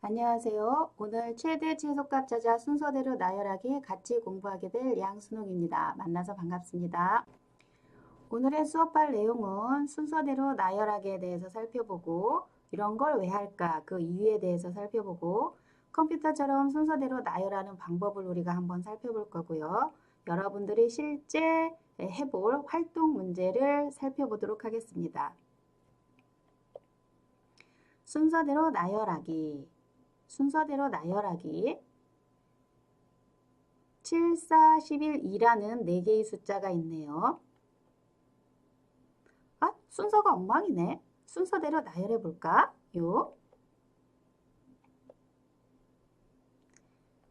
안녕하세요. 오늘 최대 최소값 찾아 순서대로 나열하기 같이 공부하게 될 양순옥입니다. 만나서 반갑습니다. 오늘의 수업할 내용은 순서대로 나열하기에 대해서 살펴보고 이런 걸 왜 할까 그 이유에 대해서 살펴보고 컴퓨터처럼 순서대로 나열하는 방법을 우리가 한번 살펴볼 거고요. 여러분들이 실제 해볼 활동 문제를 살펴보도록 하겠습니다. 순서대로 나열하기 7, 4, 11, 2라는 4개의 숫자가 있네요. 순서가 엉망이네. 순서대로 나열해 볼까?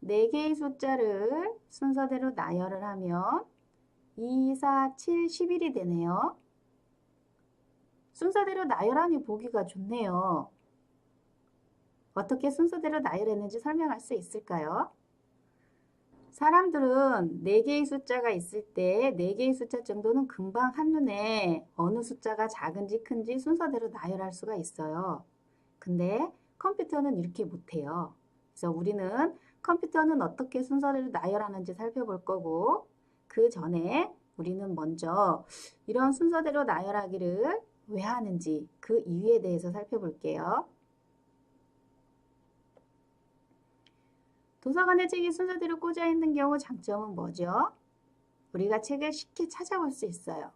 4개의 숫자를 순서대로 나열을 하면 2, 4, 7, 11이 되네요. 순서대로 나열하니 보기가 좋네요. 어떻게 순서대로 나열했는지 설명할 수 있을까요? 사람들은 4개의 숫자가 있을 때 4개의 숫자 정도는 금방 한눈에 어느 숫자가 작은지 큰지 순서대로 나열할 수가 있어요. 근데 컴퓨터는 이렇게 못해요. 그래서 우리는 컴퓨터는 어떻게 순서대로 나열하는지 살펴볼 거고 그 전에 우리는 먼저 이런 순서대로 나열하기를 왜 하는지 그 이유에 대해서 살펴볼게요. 도서관에 책이 순서대로 꽂아 있는 경우 장점은 뭐죠? 우리가 책을 쉽게 찾아볼 수 있어요.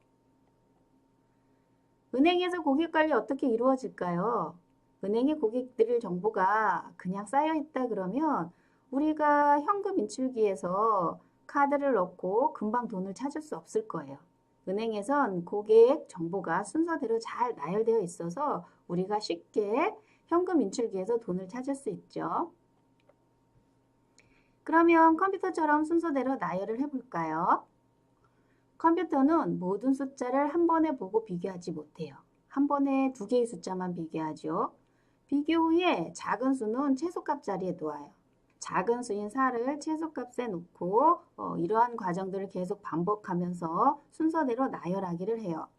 은행에서 고객 관리 어떻게 이루어질까요? 은행에 고객들 정보가 그냥 쌓여 있다 그러면 우리가 현금 인출기에서 카드를 넣고 금방 돈을 찾을 수 없을 거예요. 은행에선 고객 정보가 순서대로 잘 나열되어 있어서 우리가 쉽게 현금 인출기에서 돈을 찾을 수 있죠. 그러면 컴퓨터처럼 순서대로 나열을 해볼까요? 컴퓨터는 모든 숫자를 한 번에 보고 비교하지 못해요. 한 번에 2개의 숫자만 비교하죠. 비교 후에 작은 수는 최소값 자리에 놓아요. 작은 수인 4를 최소값에 놓고 이러한 과정들을 계속 반복하면서 순서대로 나열하기를 해요.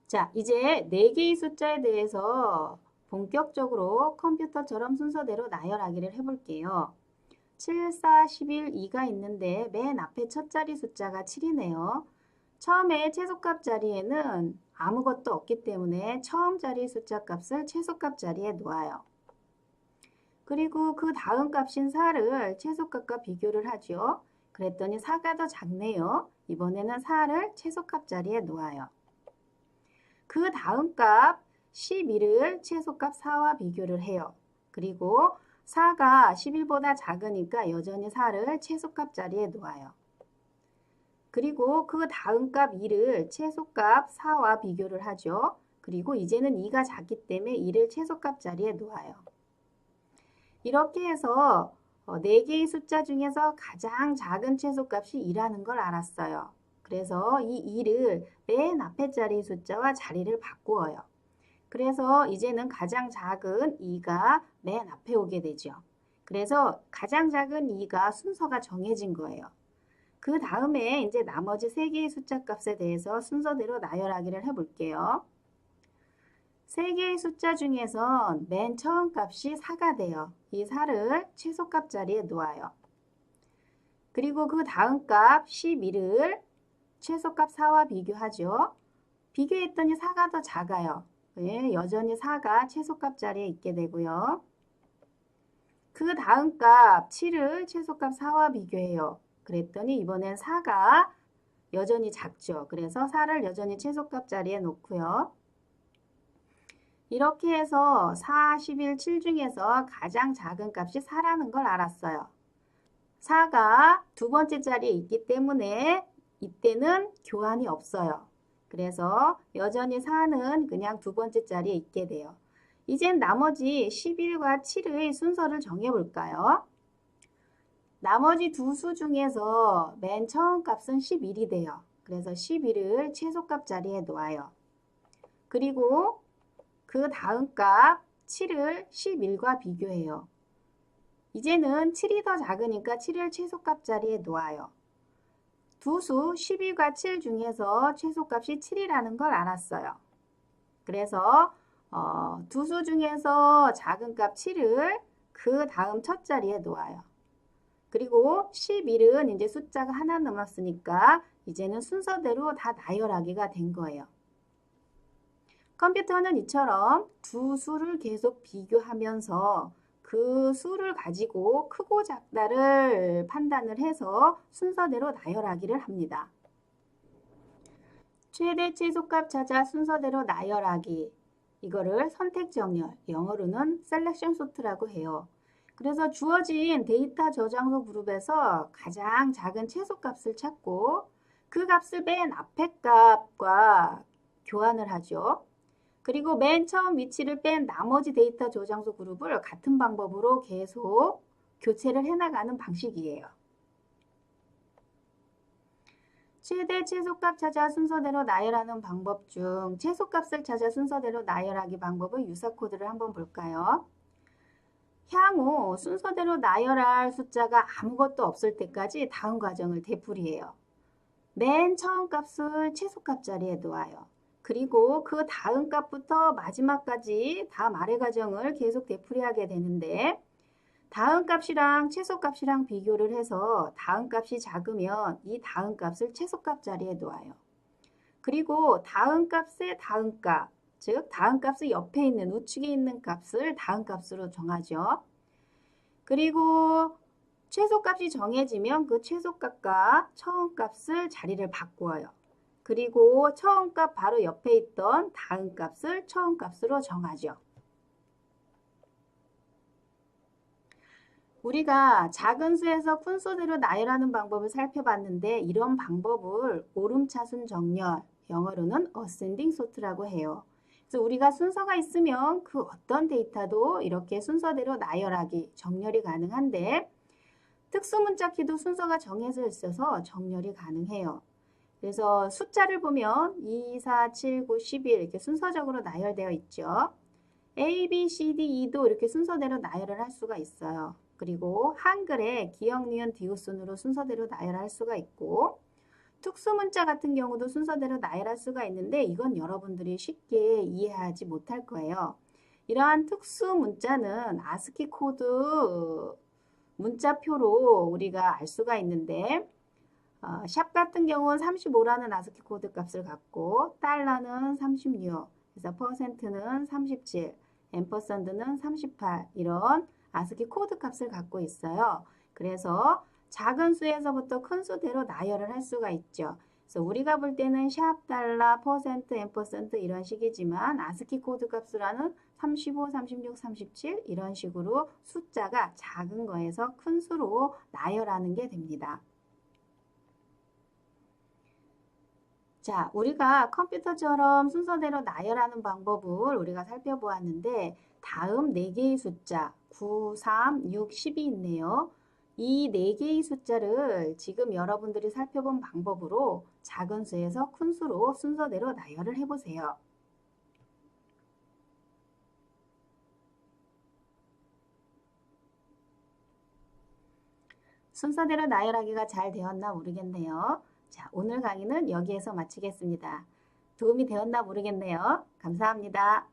자, 이제 4개의 숫자에 대해서 본격적으로 컴퓨터처럼 순서대로 나열하기를 해볼게요. 7, 4, 11, 2가 있는데 맨 앞에 첫 자리 숫자가 7이네요. 처음에 최소값 자리에는 아무것도 없기 때문에 처음 자리 숫자 값을 최소값 자리에 놓아요. 그리고 그 다음 값인 4를 최소값과 비교를 하죠. 그랬더니 4가 더 작네요. 이번에는 4를 최소값 자리에 놓아요. 그 다음 값 11을 최소값 4와 비교를 해요. 그리고 4가 11보다 작으니까 여전히 4를 최소값 자리에 놓아요. 그리고 그 다음 값 2를 최소값 4와 비교를 하죠. 그리고 이제는 2가 작기 때문에 2를 최소값 자리에 놓아요. 이렇게 해서 4개의 숫자 중에서 가장 작은 최소값이 2라는 걸 알았어요. 그래서 이 2를 맨 앞에 자리 숫자와 자리를 바꾸어요. 그래서 이제는 가장 작은 2가 맨 앞에 오게 되죠. 그래서 가장 작은 2가 순서가 정해진 거예요. 그 다음에 이제 나머지 3개의 숫자 값에 대해서 순서대로 나열하기를 해볼게요. 3개의 숫자 중에서 맨 처음 값이 4가 돼요. 이 4를 최소값 자리에 놓아요. 그리고 그 다음 값 11을 최소값 4와 비교하죠. 비교했더니 4가 더 작아요. 네, 여전히 4가 최소값 자리에 있게 되고요. 그 다음 값 7을 최소값 4와 비교해요. 그랬더니 이번엔 4가 여전히 작죠. 그래서 4를 여전히 최소값 자리에 놓고요. 이렇게 해서 4, 11, 7 중에서 가장 작은 값이 4라는 걸 알았어요. 4가 두 번째 자리에 있기 때문에 이때는 교환이 없어요. 그래서 여전히 4는 그냥 두 번째 자리에 있게 돼요. 이젠 나머지 11과 7의 순서를 정해볼까요? 나머지 두 수 중에서 맨 처음 값은 11이 돼요. 그래서 11을 최소값 자리에 놓아요. 그리고 그 다음 값 7을 11과 비교해요. 이제는 7이 더 작으니까 7을 최소값 자리에 놓아요. 두 수 11과 7 중에서 최소값이 7이라는 걸 알았어요. 그래서 두 수 중에서 작은 값 7을 그 다음 첫 자리에 놓아요. 그리고 11은 이제 숫자가 하나 남았으니까 이제는 순서대로 다 나열하기가 된 거예요. 컴퓨터는 이처럼 두 수를 계속 비교하면서 그 수를 가지고 크고 작다를 판단을 해서 순서대로 나열하기를 합니다. 최대 최소값 찾아 순서대로 나열하기. 이거를 선택 정렬, 영어로는 셀렉션 소트라고 해요. 그래서 주어진 데이터 저장소 그룹에서 가장 작은 최소값을 찾고 그 값을 맨 앞에 값과 교환을 하죠. 그리고 맨 처음 위치를 뺀 나머지 데이터 저장소 그룹을 같은 방법으로 계속 교체를 해나가는 방식이에요. 최대 최소값 찾아 순서대로 나열하는 방법 중 최소값을 찾아 순서대로 나열하기 방법의 유사 코드를 한번 볼까요? 향후 순서대로 나열할 숫자가 아무것도 없을 때까지 다음 과정을 되풀이해요. 맨 처음 값을 최소값 자리에 놓아요. 그리고 그 다음 값부터 마지막까지 다음 아래 과정을 계속 되풀이하게 되는데 다음 값이랑 최소값이랑 비교를 해서 다음 값이 작으면 이 다음 값을 최소값 자리에 놓아요. 그리고 다음 값의 다음 값, 즉 다음 값의 옆에 있는 우측에 있는 값을 다음 값으로 정하죠. 그리고 최소값이 정해지면 그 최소값과 처음값을 자리를 바꾸어요. 그리고 처음값 바로 옆에 있던 다음 값을 처음값으로 정하죠. 우리가 작은 수에서 큰 수대로 나열하는 방법을 살펴봤는데 이런 방법을 오름차순 정렬, 영어로는 ascending sort라고 해요. 그래서 우리가 순서가 있으면 그 어떤 데이터도 이렇게 순서대로 나열하기, 정렬이 가능한데 특수문자 키도 순서가 정해져 있어서 정렬이 가능해요. 그래서 숫자를 보면 2, 4, 7, 9, 11 이렇게 순서적으로 나열되어 있죠. A, B, C, D, E도 이렇게 순서대로 나열을 할 수가 있어요. 그리고 한글에 기역, 니은, 디귿 순으로 순서대로 나열할 수가 있고 특수문자 같은 경우도 순서대로 나열할 수가 있는데 이건 여러분들이 쉽게 이해하지 못할 거예요. 이러한 특수문자는 아스키 코드 문자표로 우리가 알 수가 있는데 샵 같은 경우는 35라는 아스키 코드 값을 갖고 달러는 36, 그래서 퍼센트는 37, 앰퍼선드는 38 이런 아스키 코드 값을 갖고 있어요. 그래서 작은 수에서부터 큰 수대로 나열을 할 수가 있죠. 그래서 우리가 볼 때는 샵, 달러, 퍼센트, 앰퍼선드 이런 식이지만 아스키 코드 값으로는 35, 36, 37 이런 식으로 숫자가 작은 거에서 큰 수로 나열하는 게 됩니다. 자, 우리가 컴퓨터처럼 순서대로 나열하는 방법을 우리가 살펴보았는데 다음 4개의 숫자 9, 3, 6, 10이 있네요. 이 4개의 숫자를 지금 여러분들이 살펴본 방법으로 작은 수에서 큰 수로 순서대로 나열을 해보세요. 순서대로 나열하기가 잘 되었나 모르겠네요. 자, 오늘 강의는 여기에서 마치겠습니다. 도움이 되었나 모르겠네요. 감사합니다.